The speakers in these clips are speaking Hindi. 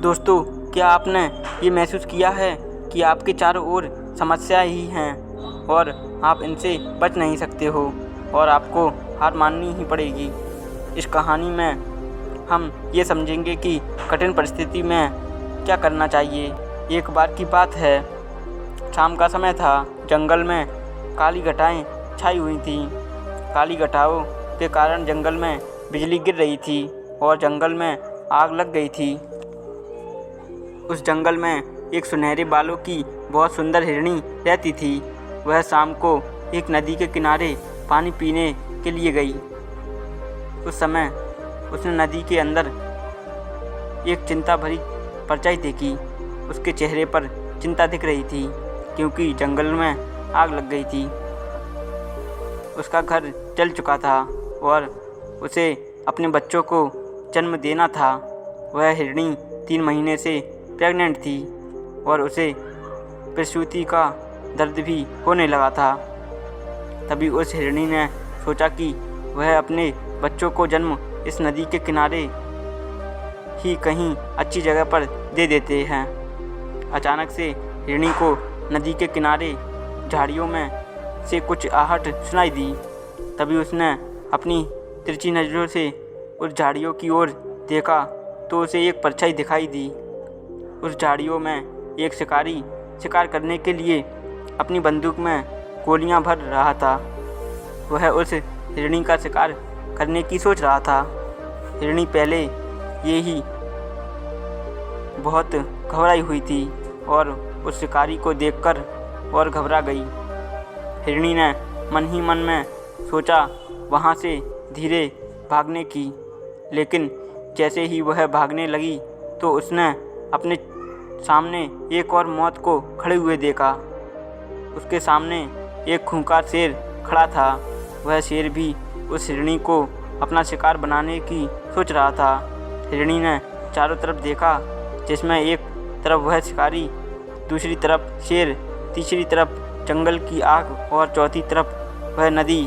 दोस्तों, क्या आपने ये महसूस किया है कि आपके चारों ओर समस्याएं ही हैं और आप इनसे बच नहीं सकते हो और आपको हार माननी ही पड़ेगी। इस कहानी में हम ये समझेंगे कि कठिन परिस्थिति में क्या करना चाहिए। एक बार की बात है, शाम का समय था। जंगल में काली घटाएं छाई हुई थीं। काली घटाओं के कारण जंगल में बिजली गिर रही थी और जंगल में आग लग गई थी। उस जंगल में एक सुनहरे बालों की बहुत सुंदर हिरनी रहती थी। वह शाम को एक नदी के किनारे पानी पीने के लिए गई। उस समय उसने नदी के अंदर एक चिंता भरी परछाई देखी। उसके चेहरे पर चिंता दिख रही थी क्योंकि जंगल में आग लग गई थी। उसका घर जल चुका था और उसे अपने बच्चों को जन्म देना था। वह हिरनी 3 महीने से प्रेग्नेंट थी और उसे प्रसूति का दर्द भी होने लगा था। तभी उस हिरनी ने सोचा कि वह अपने बच्चों को जन्म इस नदी के किनारे ही कहीं अच्छी जगह पर दे देते हैं। अचानक से हिरनी को नदी के किनारे झाड़ियों में से कुछ आहट सुनाई दी। तभी उसने अपनी तिरछी नज़रों से उस झाड़ियों की ओर देखा तो उसे एक परछाई दिखाई दी। उस झाड़ियों में एक शिकारी शिकार करने के लिए अपनी बंदूक में गोलियां भर रहा था। वह उस हिरनी का शिकार करने की सोच रहा था। हिरनी पहले ये ही बहुत घबराई हुई थी और उस शिकारी को देखकर और घबरा गई। हिरनी ने मन ही मन में सोचा वहाँ से धीरे भागने की, लेकिन जैसे ही वह भागने लगी तो उसने अपने सामने एक और मौत को खड़े हुए देखा। उसके सामने एक खूंखार शेर खड़ा था। वह शेर भी उस हिरनी को अपना शिकार बनाने की सोच रहा था। हिरनी ने चारों तरफ देखा, जिसमें एक तरफ वह शिकारी, दूसरी तरफ शेर, तीसरी तरफ जंगल की आग और चौथी तरफ वह नदी।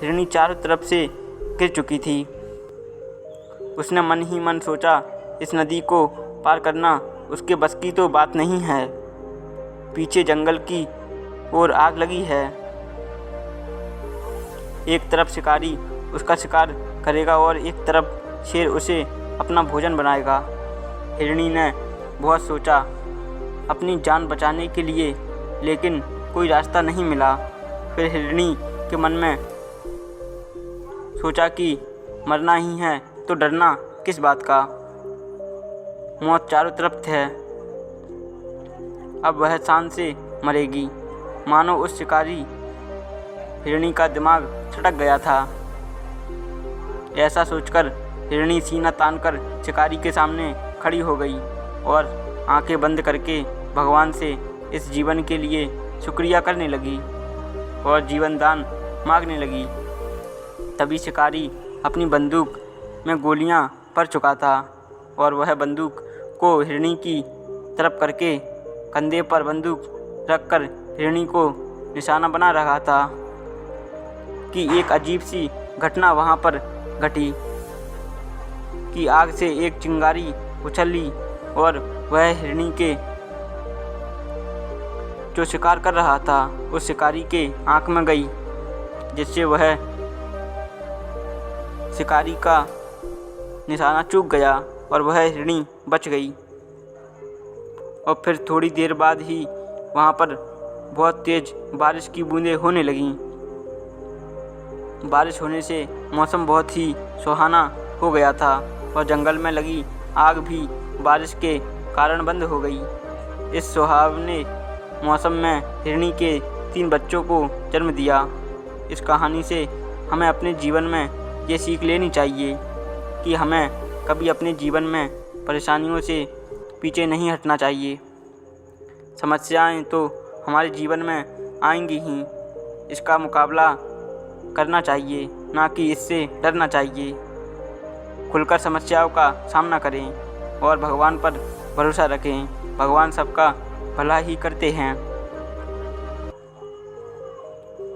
हिरनी चारों तरफ से गिर चुकी थी। उसने मन ही मन सोचा, इस नदी को पार करना उसके बस की तो बात नहीं है। पीछे जंगल की ओर आग लगी है। एक तरफ शिकारी उसका शिकार करेगा और एक तरफ शेर उसे अपना भोजन बनाएगा। हिरनी ने बहुत सोचा अपनी जान बचाने के लिए, लेकिन कोई रास्ता नहीं मिला। फिर हिरनी के मन में सोचा कि मरना ही है तो डरना किस बात का। मौत चारों तरफ है। अब वह शान से मरेगी। मानो उस शिकारी हिरनी का दिमाग छटक गया था। ऐसा सोचकर हिरनी सीना तानकर शिकारी के सामने खड़ी हो गई और आंखें बंद करके भगवान से इस जीवन के लिए शुक्रिया करने लगी और जीवन दान मांगने लगी। तभी शिकारी अपनी बंदूक में गोलियां भर चुका था और वह बंदूक को हिरनी की तरफ करके कंधे पर बंदूक रखकर हिरनी को निशाना बना रहा था कि एक अजीब सी घटना वहाँ पर घटी कि आग से एक चिंगारी उछली और वह हिरनी के जो शिकार कर रहा था उस शिकारी के आँख में गई, जिससे वह शिकारी का निशाना चूक गया और वह हिरनी बच गई। और फिर थोड़ी देर बाद ही वहाँ पर बहुत तेज़ बारिश की बूंदें होने लगीं। बारिश होने से मौसम बहुत ही सुहाना हो गया था और जंगल में लगी आग भी बारिश के कारण बंद हो गई। इस सुहावने मौसम में हिरनी के 3 बच्चों को जन्म दिया। इस कहानी से हमें अपने जीवन में ये सीख लेनी चाहिए कि हमें कभी अपने जीवन में परेशानियों से पीछे नहीं हटना चाहिए। समस्याएं तो हमारे जीवन में आएंगी ही, इसका मुकाबला करना चाहिए, ना कि इससे डरना चाहिए। खुलकर समस्याओं का सामना करें और भगवान पर भरोसा रखें। भगवान सबका भला ही करते हैं।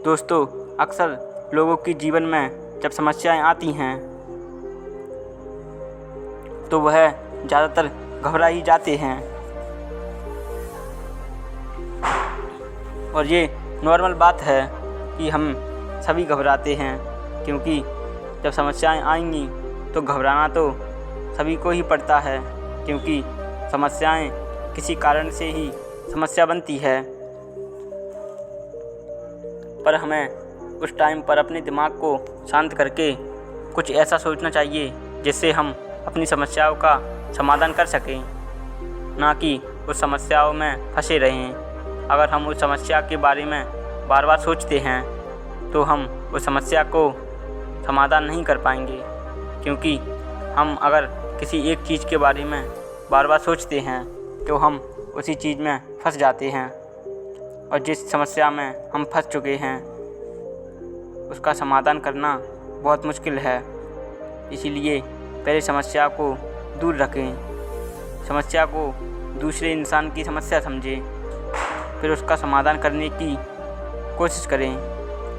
दोस्तों, अक्सर लोगों के जीवन में जब समस्याएं आती हैं तो वह ज़्यादातर घबरा ही जाते हैं। और ये नॉर्मल बात है कि हम सभी घबराते हैं, क्योंकि जब समस्याएं आएंगी तो घबराना तो सभी को ही पड़ता है, क्योंकि समस्याएं किसी कारण से ही समस्या बनती है। पर हमें उस टाइम पर अपने दिमाग को शांत करके कुछ ऐसा सोचना चाहिए जिससे हम अपनी समस्याओं का समाधान कर सकें, ना कि उस समस्याओं में फंसे रहें। अगर हम उस समस्या के बारे में बार बार सोचते हैं तो हम उस समस्या को समाधान नहीं कर पाएंगे, क्योंकि हम अगर किसी एक चीज़ के बारे में बार बार सोचते हैं तो हम उसी चीज़ में फंस जाते हैं, और जिस समस्या में हम फंस चुके हैं उसका समाधान करना बहुत मुश्किल है। इसीलिए पहले समस्या को दूर रखें, समस्या को दूसरे इंसान की समस्या समझें, फिर उसका समाधान करने की कोशिश करें,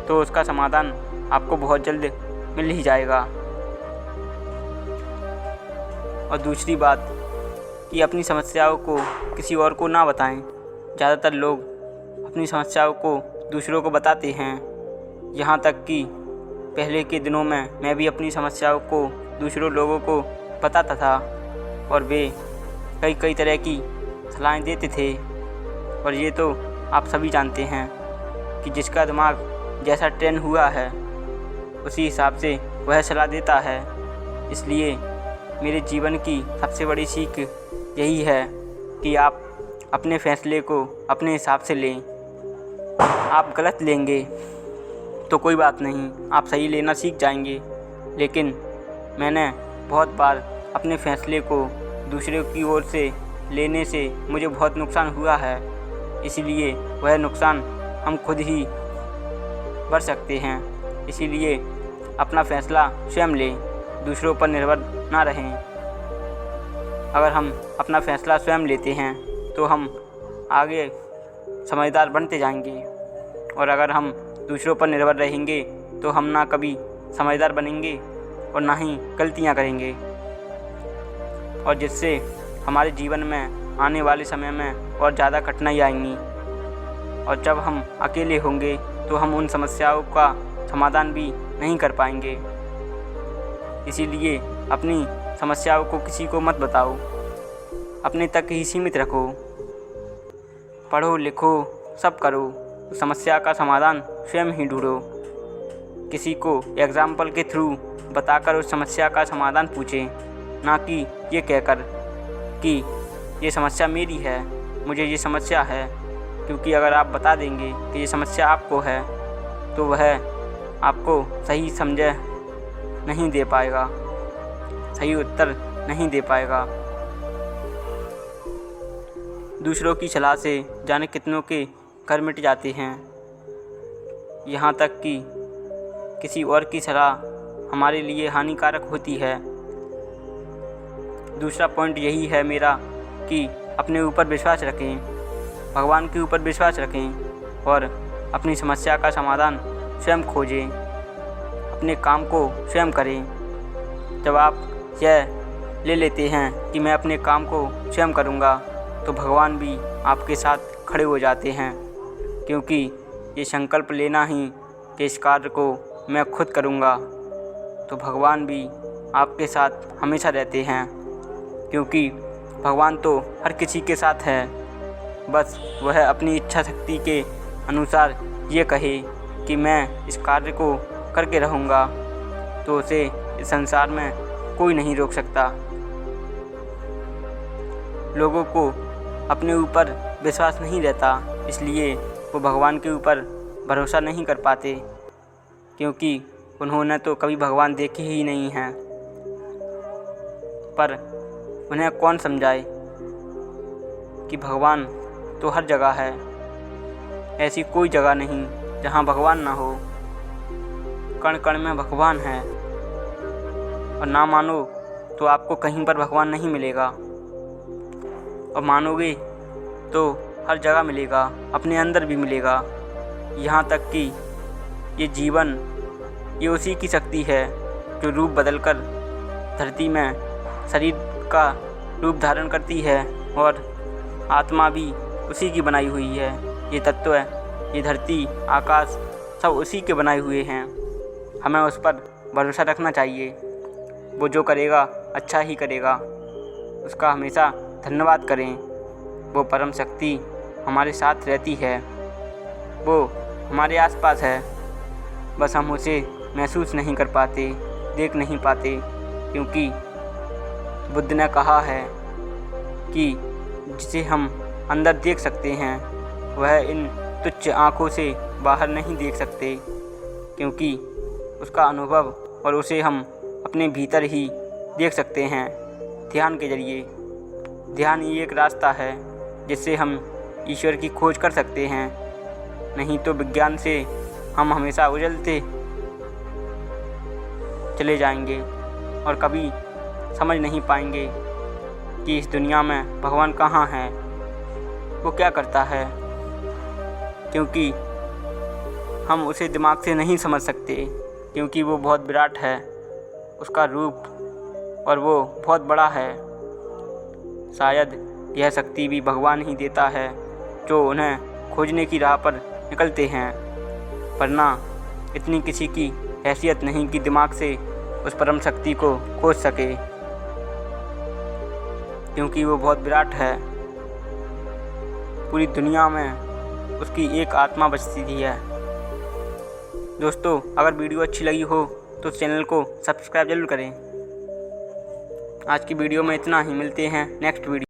तो उसका समाधान आपको बहुत जल्द मिल ही जाएगा। और दूसरी बात कि अपनी समस्याओं को किसी और को ना बताएं। ज़्यादातर लोग अपनी समस्याओं को दूसरों को बताते हैं, यहाँ तक कि पहले के दिनों में मैं भी अपनी समस्याओं को दूसरों लोगों को बताता था, और वे कई तरह की सलाहें देते थे। और ये तो आप सभी जानते हैं कि जिसका दिमाग जैसा ट्रेन हुआ है उसी हिसाब से वह सलाह देता है। इसलिए मेरे जीवन की सबसे बड़ी सीख यही है कि आप अपने फ़ैसले को अपने हिसाब से लें। आप गलत लेंगे तो कोई बात नहीं, आप सही लेना सीख जाएंगे, लेकिन मैंने बहुत बार अपने फ़ैसले को दूसरे की ओर से लेने से मुझे बहुत नुकसान हुआ है। इसीलिए वह नुकसान हम खुद ही भर सकते हैं। इसीलिए अपना फ़ैसला स्वयं लें, दूसरों पर निर्भर ना रहें। अगर हम अपना फ़ैसला स्वयं लेते हैं तो हम आगे समझदार बनते जाएंगे, और अगर हम दूसरों पर निर्भर रहेंगे तो हम ना कभी समझदार बनेंगे और ना ही गलतियाँ करेंगे, और जिससे हमारे जीवन में आने वाले समय में और ज़्यादा कठिनाई आएंगी। और जब हम अकेले होंगे तो हम उन समस्याओं का समाधान भी नहीं कर पाएंगे। इसीलिए अपनी समस्याओं को किसी को मत बताओ, अपने तक ही सीमित रखो। पढ़ो लिखो सब करो, समस्या का समाधान स्वयं ही ढूंढो। किसी को एग्जाम्पल के थ्रू बताकर उस समस्या का समाधान पूछें, ना कि ये कहकर कि ये समस्या मेरी है, मुझे ये समस्या है। क्योंकि अगर आप बता देंगे कि ये समस्या आपको है तो वह आपको सही समझ नहीं दे पाएगा, सही उत्तर नहीं दे पाएगा। दूसरों की सलाह से जाने कितनों के घर मिट जाते हैं, यहाँ तक कि किसी और की सलाह हमारे लिए हानिकारक होती है। दूसरा पॉइंट यही है मेरा कि अपने ऊपर विश्वास रखें, भगवान के ऊपर विश्वास रखें, और अपनी समस्या का समाधान स्वयं खोजें, अपने काम को स्वयं करें। जब आप यह ले लेते हैं कि मैं अपने काम को स्वयं करूँगा, तो भगवान भी आपके साथ खड़े हो जाते हैं, क्योंकि ये संकल्प लेना ही कि इस कार्य को मैं खुद करूँगा, तो भगवान भी आपके साथ हमेशा रहते हैं। क्योंकि भगवान तो हर किसी के साथ है, बस वह अपनी इच्छा शक्ति के अनुसार ये कहे कि मैं इस कार्य को करके रहूँगा, तो उसे इस संसार में कोई नहीं रोक सकता। लोगों को अपने ऊपर विश्वास नहीं रहता, इसलिए वो भगवान के ऊपर भरोसा नहीं कर पाते, क्योंकि उन्होंने तो कभी भगवान देखे ही नहीं हैं। पर उन्हें कौन समझाए कि भगवान तो हर जगह है, ऐसी कोई जगह नहीं जहाँ भगवान ना हो। कण कण में भगवान है, और ना मानो तो आपको कहीं पर भगवान नहीं मिलेगा, और मानोगे तो हर जगह मिलेगा, अपने अंदर भी मिलेगा। यहाँ तक कि ये जीवन ये उसी की शक्ति है जो रूप बदलकर धरती में शरीर का रूप धारण करती है और आत्मा भी उसी की बनाई हुई है। ये तत्व ये धरती आकाश सब उसी के बनाए हुए हैं। हमें उस पर भरोसा रखना चाहिए। वो जो करेगा अच्छा ही करेगा, उसका हमेशा धन्यवाद करें। वो परम शक्ति हमारे साथ रहती है, वो हमारे आसपास है, बस हम उसे महसूस नहीं कर पाते, देख नहीं पाते, क्योंकि बुद्ध ने कहा है कि जिसे हम अंदर देख सकते हैं वह इन तुच्छ आँखों से बाहर नहीं देख सकते, क्योंकि उसका अनुभव और उसे हम अपने भीतर ही देख सकते हैं ध्यान के जरिए। ध्यान ही एक रास्ता है जिससे हम ईश्वर की खोज कर सकते हैं, नहीं तो विज्ञान से हम हमेशा उलझते चले जाएंगे और कभी समझ नहीं पाएंगे कि इस दुनिया में भगवान कहाँ है, वो क्या करता है, क्योंकि हम उसे दिमाग से नहीं समझ सकते, क्योंकि वो बहुत विराट है, उसका रूप और वो बहुत बड़ा है। शायद यह शक्ति भी भगवान ही देता है जो उन्हें खोजने की राह पर निकलते हैं, वरना इतनी किसी की हैसियत नहीं कि दिमाग से उस परम शक्ति को खोज सके, क्योंकि वो बहुत विराट है। पूरी दुनिया में उसकी एक आत्मा बचती है। दोस्तों, अगर वीडियो अच्छी लगी हो तो चैनल को सब्सक्राइब जरूर करें। आज की वीडियो में इतना ही, मिलते हैं नेक्स्ट वीडियो।